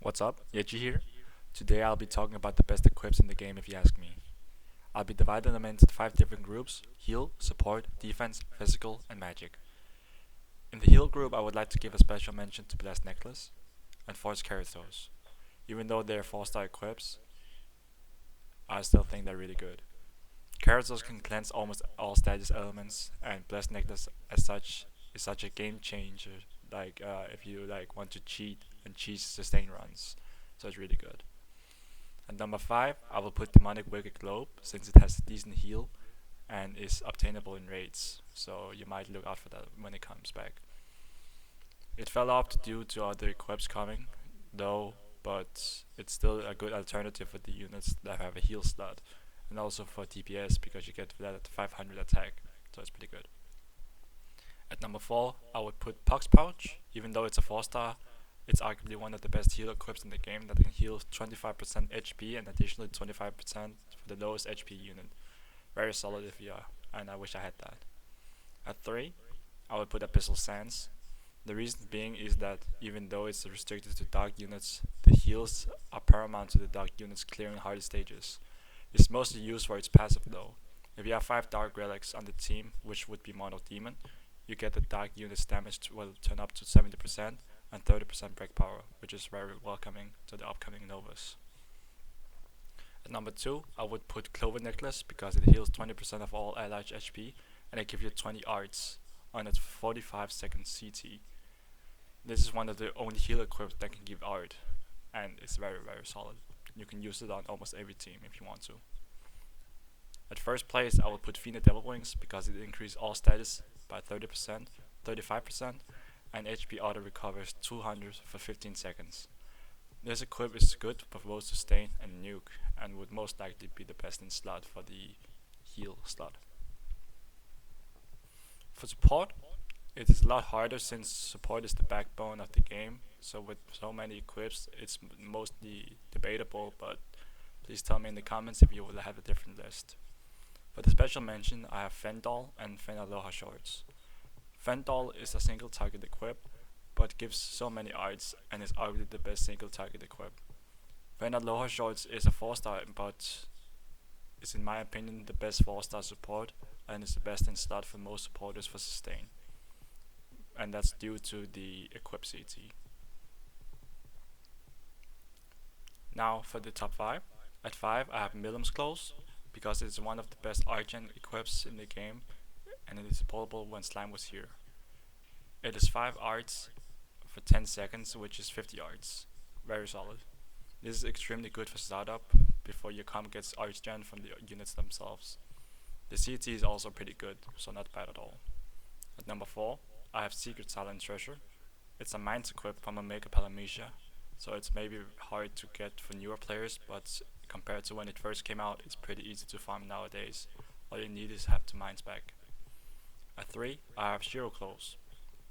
What's up? Yeji here. Today I'll be talking about the best equips in the game if you ask me. I'll be dividing them into 5 different groups: heal, support, defense, physical, and magic. In the heal group I would like to give a special mention to Blessed Necklace and Force Keratos. Even though they're 4-star equips, I still think they're really good. Keratos can cleanse almost all status elements, and Blessed Necklace as such is such a game changer, if you want to cheat and cheese sustain runs. So it's really good. At number 5, I will put Demonic Wicked Globe since it has a decent heal and is obtainable in raids, so you might look out for that when it comes back. It fell off due to other equips coming, though, but it's still a good alternative for the units that have a heal slot, and also for DPS because you get that at 500 attack, so it's pretty good. At number 4, I would put Pox Pouch. Even though it's a 4-star, it's arguably one of the best heal equips in the game that can heal 25% HP and additionally 25% for the lowest HP unit. Very solid if you are, and I wish I had that. At 3, I would put Abyssal Sands. The reason being is that even though it's restricted to dark units, the heals are paramount to the dark units clearing harder stages. It's mostly used for its passive though. If you have 5 dark relics on the team, which would be Mono Demon, you get the dark unit's damage will turn up to 70% and 30% break power, which is very welcoming to the upcoming Novas. At number 2, I would put Clover Necklace because it heals 20% of all allied HP and it gives you 20 arts on its 45-second CT. This is one of the only heal equips that can give art, and it's very solid. You can use it on almost every team if you want to. At first place, I will put Fina Devil Wings because it increases all status by 30%, 35%, and HP auto recovers 200 for 15 seconds. This equip is good for both sustain and nuke, and would most likely be the best in slot for the heal slot. For support, it is a lot harder since support is the backbone of the game, so with so many equips it's mostly debatable, but please tell me in the comments if you will have a different list. For the special mention, I have Fendal and Fenaloha Shorts. Fendal is a single target equip, but gives so many arts and is arguably the best single target equip. Fenaloha Shorts is a 4-star, but is in my opinion the best 4-star support and is the best in slot for most supporters for sustain. And that's due to the equip CT. Now for the top 5. At 5 I have Millam's Close because it's one of the best Argent equips in the game and it is portable when Slime was here. It is 5 arts for 10 seconds, which is 50 arts. Very solid. This is extremely good for startup before your comp gets arts gen from the units themselves. The CT is also pretty good, so not bad at all. At number 4, I have Secret Silent Treasure. It's a mines equip from Omega Palamecia, so it's maybe hard to get for newer players, but compared to when it first came out, it's pretty easy to farm nowadays. All you need is have 2 mines back. At 3, I have Shiro Close.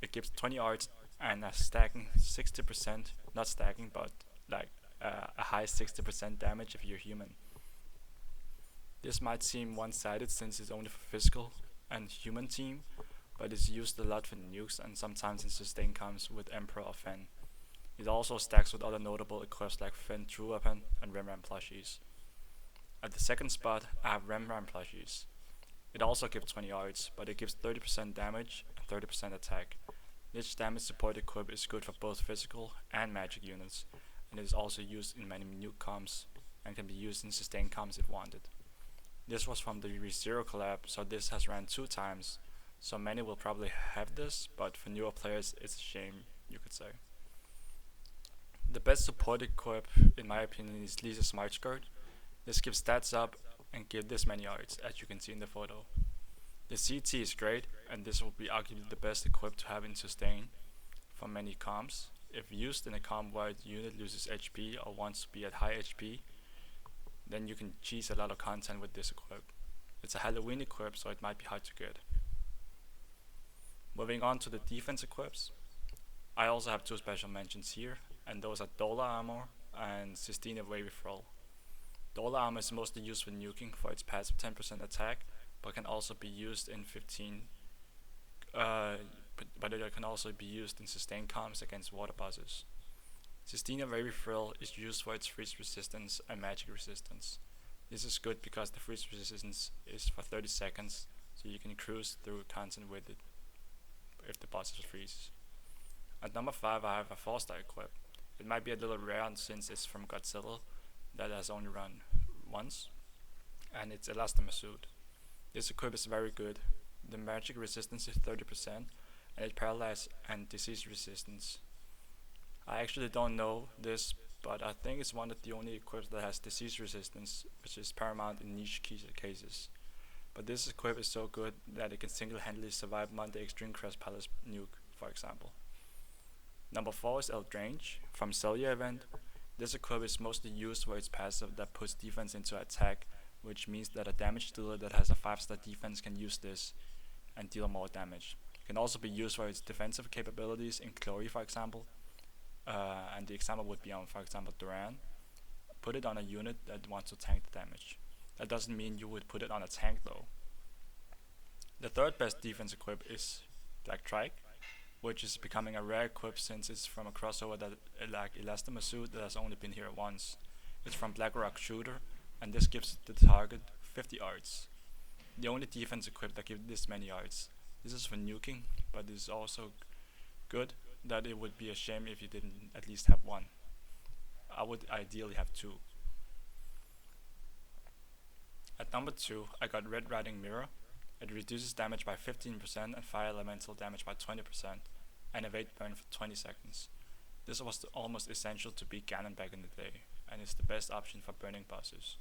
It gives 20 arts and a stacking 60%, not stacking, but a high 60% damage if you're human. This might seem one-sided since it's only for physical and human team, but it's used a lot for nukes and sometimes in sustain comps with Emperor or Fen. It also stacks with other notable equips like Fen True Weapon and Remram plushies. At the second spot, I have Remram plushies. It also gives 20 arts, but it gives 30% damage and 30% attack. This damage support equip is good for both physical and magic units, and it is also used in many nuke comps and can be used in sustain comps if wanted. This was from the ReZero collab, so this has ran 2 times, so many will probably have this, but for newer players it's a shame, you could say. The best support equip in my opinion is Lisa Smart Skirt. This gives stats up and give this many arts, as you can see in the photo. The CT is great, and this will be arguably the best equip to have in sustain for many comps. If used in a comp where the unit loses HP or wants to be at high HP, then you can cheese a lot of content with this equip. It's a Halloween equip, so it might be hard to get. Moving on to the defense equips, I also have 2 special mentions here, and those are Dola Armor and Sistine Wavy Thrall. Dola Armor is mostly used for nuking for its passive 10% attack, but can also be used in 15 but it can also be used in sustain comps against water bosses. Sistina Wavy Frill is used for its freeze resistance and magic resistance. This is good because the freeze resistance is for 30 seconds, so you can cruise through content with it if the boss freezes. At number 5 I have a 4-star equip. It might be a little rare since it's from Godzilla that has only run once, and it's Elastomasuit. This equip is very good. The magic resistance is 30% and it paralyzes and disease resistance. I actually don't know this, but I think it's one of the only equips that has disease resistance, which is paramount in niche cases. But this equip is so good that it can single-handedly survive Monday Extreme Crest Palace Nuke, for example. Number 4 is Eldraine from Celia event. This equip is mostly used for its passive that puts defense into attack, which means that a damage dealer that has a 5-star defense can use this and deal more damage. It can also be used for its defensive capabilities in Chloe, for example, and the example would be on, for example, Duran. Put it on a unit that wants to tank the damage. That doesn't mean you would put it on a tank though. The third best defense equip is Black Trike, which is becoming a rare equip since it's from a crossover that like Elastomasuit that has only been here once. It's from Blackrock Shooter, and this gives the target 50 arts. The only defense equip that gives this many arts. This is for nuking, but it is also good that it would be a shame if you didn't at least have one. I would ideally have 2. At number 2, I got Red Riding Mirror. It reduces damage by 15% and fire elemental damage by 20%, and evade burn for 20 seconds. This was almost essential to beat Ganon back in the day, and is the best option for burning bosses.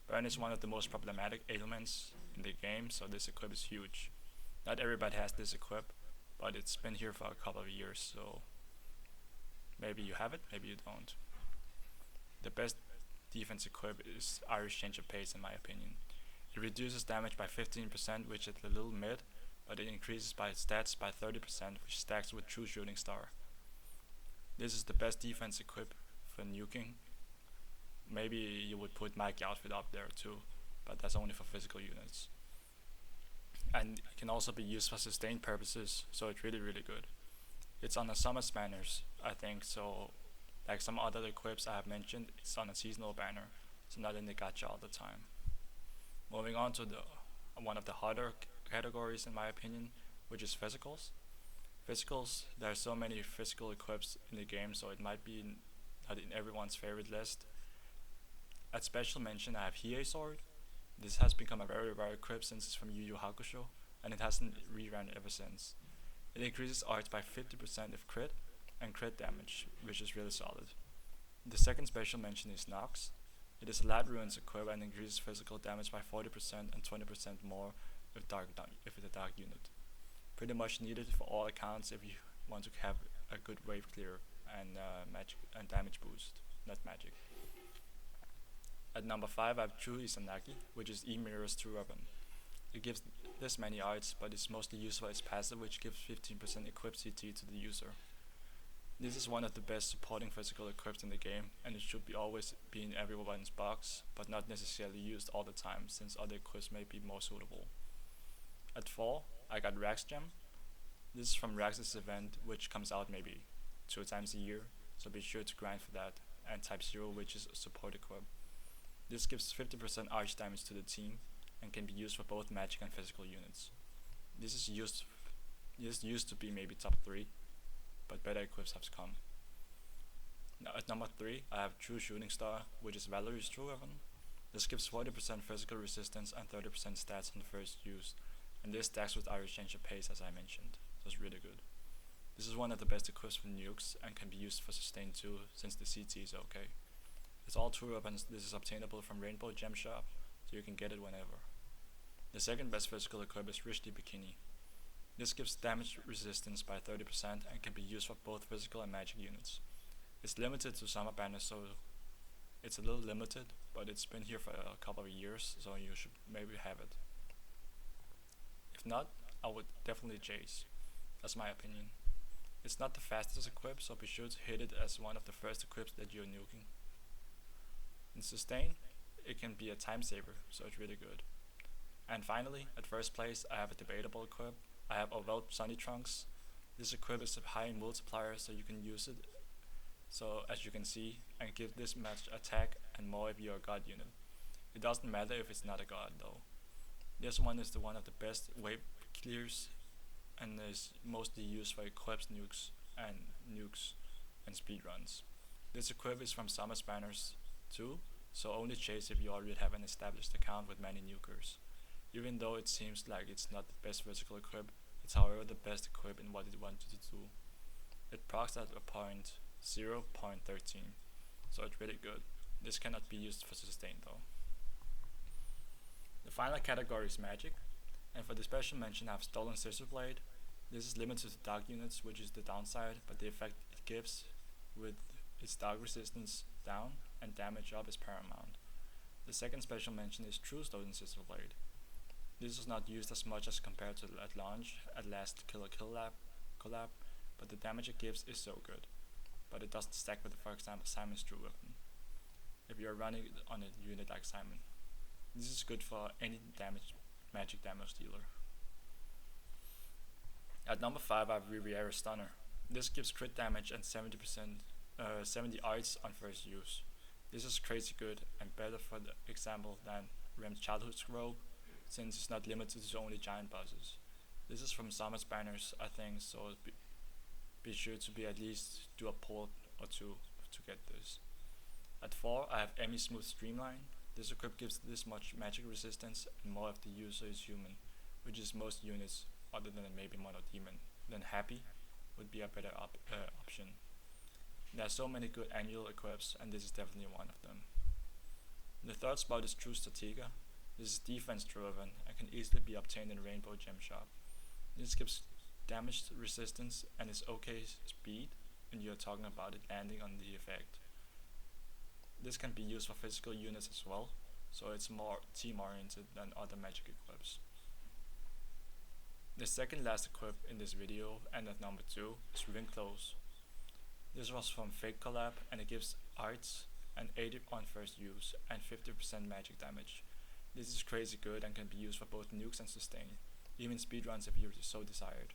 Burn is one of the most problematic ailments in the game, so this equip is huge. Not everybody has this equip, but it's been here for a couple of years, so maybe you have it, maybe you don't. The best defense equip is Irish Change of Pace in my opinion. It reduces damage by 15%, which is a little mid, but it increases by stats by 30%, which stacks with True Shooting Star. This is the best defense equip for nuking. Maybe you would put Mike Outfit up there too, but that's only for physical units. And it can also be used for sustained purposes, so it's really good. It's on a summer banners, I think, so like some other equips I have mentioned, it's on a seasonal banner, so not in the gacha all the time. Moving on to one of the harder categories in my opinion, which is physicals. Physicals, there are so many physical equips in the game, so it might be not in everyone's favorite list. At special mention I have Hiei Sword. This has become a very rare equip since it's from Yu Yu Hakusho, and it hasn't rerun ever since. It increases arts by 50% if crit, and crit damage, which is really solid. The second special mention is Nox. It is a Light Ruins equip and increases physical damage by 40% and 20% more if it's a dark unit. Pretty much needed for all accounts if you want to have a good wave clear and magic and damage boost, not magic. At number 5 I have True Izanagi, which is E-Mirror's True Weapon. It gives this many arts, but it's mostly used for its passive, which gives 15% equip CT to the user. This is one of the best supporting physical equips in the game, and it should always be in everyone's box, but not necessarily used all the time, since other equips may be more suitable. At 4, I got Rax Gem. This is from Rax's event, which comes out maybe 2 times a year, so be sure to grind for that, and Type 0, which is a support equip. This gives 50% arch damage to the team, and can be used for both magic and physical units. This used to be maybe top 3, but better equips have come. Now at number 3 I have True Shooting Star, which is Valerie's True Weapon. This gives 40% physical resistance and 30% stats on the first use, and this stacks with Irish Change of Pace as I mentioned, so it's really good. This is one of the best equips for nukes and can be used for sustain too, since the CT is okay. It's all True Weapons. This is obtainable from Rainbow Gem Shop, so you can get it whenever. The second best physical equip is Rishti Bikini. This gives damage resistance by 30% and can be used for both physical and magic units. It's limited to summer banners, so it's a little limited, but it's been here for a couple of years, so you should maybe have it. If not, I would definitely chase. That's my opinion. It's not the fastest equip, so be sure to hit it as one of the first equips that you're nuking. In sustain, it can be a time saver, so it's really good. And finally, at first place, I have a debatable equip. I have Ovelt Sunny Trunks. This equip is a high multiplier, so you can use it So as you can see, and give this match attack and more if you're a god unit. It doesn't matter if it's not a god though. This one is one of the best wave clears and is mostly used for equips nukes and speedruns. This equip is from Summer Spanners 2, so only chase if you already have an established account with many nukers. Even though it seems like it's not the best vertical equip, it's however the best equip in what it wanted to do. It procs at a point 0.13, so it's really good. This cannot be used for sustain though. The final category is magic, and for the special mention I have Stolen Scissor Blade. This is limited to dark units, which is the downside, but the effect it gives with its dark resistance down and damage up is paramount. The second special mention is True Stolen Scissor Blade. This is not used as much as compared to at launch at last Killer collab, but the damage it gives is so good. But it doesn't stack with, for example, Simon's True Weapon, if you are running on a unit like Simon. This is good for any magic damage dealer. At number 5 I have Riviera Stunner. This gives crit damage and 70 arts on first use. This is crazy good and better for the example than Rem's Childhood's Robe, since it's not limited to only giant bosses. This is from Summer Spanners I think, so be sure to be at least do a port or two to get this. At 4 I have Emmy Smooth Streamline. This equip gives this much magic resistance and more if the user is human, which is most units other than maybe Mono Demon. Then Happy would be a better option. There are so many good annual equips and this is definitely one of them. The third spot is True Stratega. This is defense driven and can easily be obtained in Rainbow Gem Shop. This gives damage resistance and is okay speed when you are talking about it landing on the effect. This can be used for physical units as well, so it's more team oriented than other magic equips. The second last equip in this video, and at number 2, is Ring Close. This was from Fake Collab and it gives arts and 80 on first use and 50% magic damage. This is crazy good and can be used for both nukes and sustain, even speedruns if you so desired.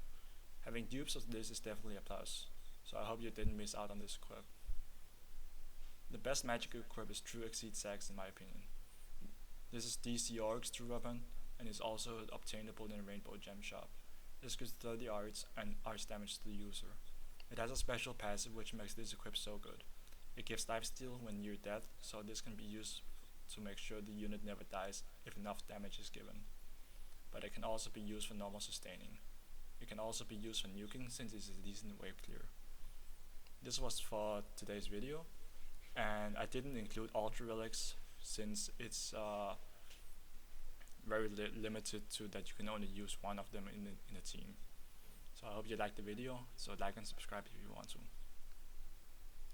Having dupes of this is definitely a plus, so I hope you didn't miss out on this equip. The best magic equip is True Exceed Sax in my opinion. This is DC Org's True Weapon and is also obtainable in Rainbow Gem Shop. This gives 30 arts and arts damage to the user. It has a special passive which makes this equip so good. It gives lifesteal when near death, so this can be used to make sure the unit never dies if enough damage is given. But it can also be used for normal sustaining. It can also be used for nuking since it is a decent wave clear. This was for today's video, and I didn't include Ultra Relics since it's very limited to that you can only use one of them in a team. So I hope you liked the video, so like and subscribe if you want to.